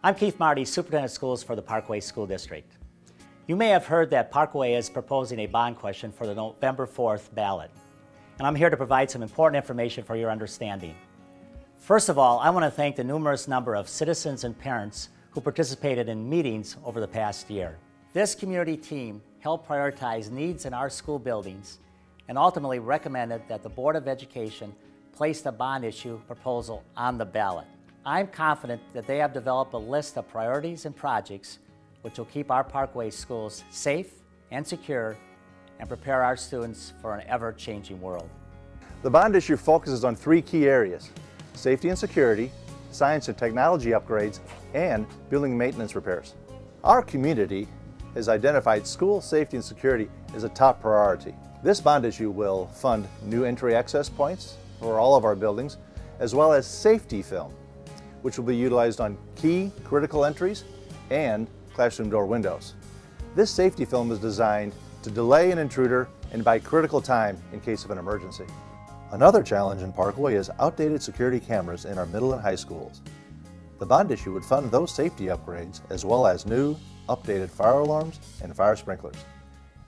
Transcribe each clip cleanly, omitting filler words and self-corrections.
I'm Keith Marty, Superintendent of Schools for the Parkway School District. You may have heard that Parkway is proposing a bond question for the November 4th ballot, and I'm here to provide some important information for your understanding. First of all, I want to thank the numerous number of citizens and parents who participated in meetings over the past year. This community team helped prioritize needs in our school buildings and ultimately recommended that the Board of Education place the bond issue proposal on the ballot. I'm confident that they have developed a list of priorities and projects which will keep our Parkway schools safe and secure and prepare our students for an ever-changing world. The bond issue focuses on three key areas: safety and security, science and technology upgrades, and building maintenance repairs. Our community has identified school safety and security as a top priority. This bond issue will fund new entry access points for all of our buildings, as well as safety film, which will be utilized on key critical entries and classroom door windows. This safety film is designed to delay an intruder and buy critical time in case of an emergency. Another challenge in Parkway is outdated security cameras in our middle and high schools. The bond issue would fund those safety upgrades, as well as new, updated fire alarms and fire sprinklers.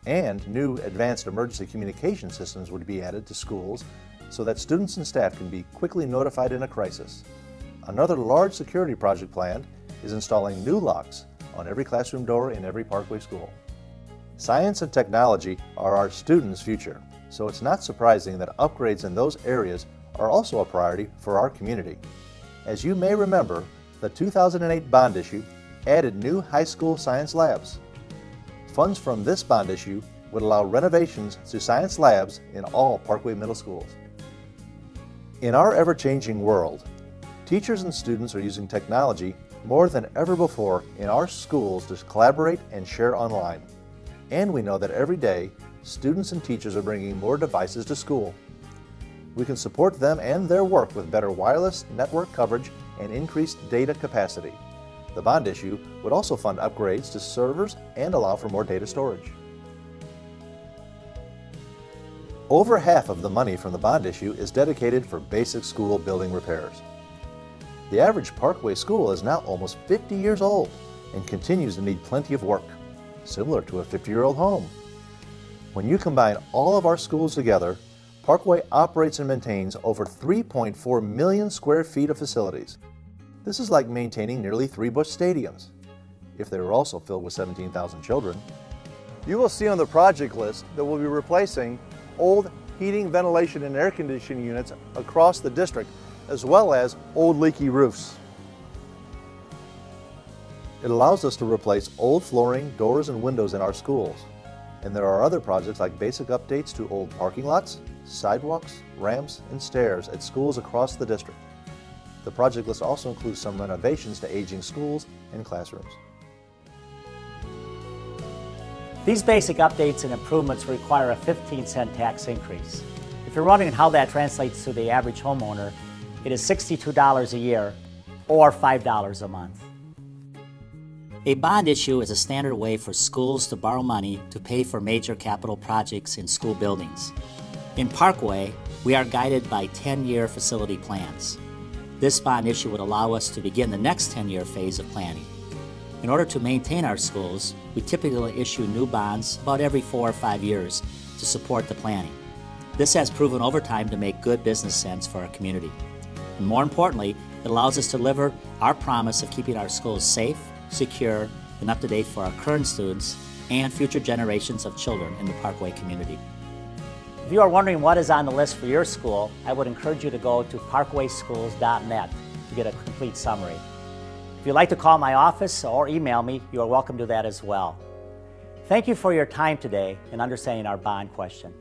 And new advanced emergency communication systems would be added to schools so that students and staff can be quickly notified in a crisis. Another large security project planned is installing new locks on every classroom door in every Parkway school. Science and technology are our students' future, so it's not surprising that upgrades in those areas are also a priority for our community. As you may remember, the 2008 bond issue added new high school science labs. Funds from this bond issue would allow renovations to science labs in all Parkway middle schools. In our ever-changing world, teachers and students are using technology more than ever before in our schools to collaborate and share online. And we know that every day, students and teachers are bringing more devices to school. We can support them and their work with better wireless network coverage and increased data capacity. The bond issue would also fund upgrades to servers and allow for more data storage. Over half of the money from the bond issue is dedicated for basic school building repairs. The average Parkway school is now almost 50 years old and continues to need plenty of work, similar to a 50-year-old home. When you combine all of our schools together, Parkway operates and maintains over 3.4 million square feet of facilities. This is like maintaining nearly 3 Busch stadiums, if they were also filled with 17,000 children. You will see on the project list that we'll be replacing old heating, ventilation, and air conditioning units across the district, as well as old leaky roofs. It allows us to replace old flooring, doors, and windows in our schools. And there are other projects like basic updates to old parking lots, sidewalks, ramps, and stairs at schools across the district. The project list also includes some renovations to aging schools and classrooms. These basic updates and improvements require a 15-cent tax increase. If you're wondering how that translates to the average homeowner, it is $62 a year or $5 a month. A bond issue is a standard way for schools to borrow money to pay for major capital projects in school buildings. In Parkway, we are guided by 10-year facility plans. This bond issue would allow us to begin the next 10-year phase of planning. In order to maintain our schools, we typically issue new bonds about every 4 or 5 years to support the planning. This has proven over time to make good business sense for our community. And more importantly, it allows us to deliver our promise of keeping our schools safe, secure, and up to date for our current students and future generations of children in the Parkway community. If you are wondering what is on the list for your school, I would encourage you to go to parkwayschools.net to get a complete summary. If you'd like to call my office or email me, you are welcome to that as well. Thank you for your time today in understanding our bond question.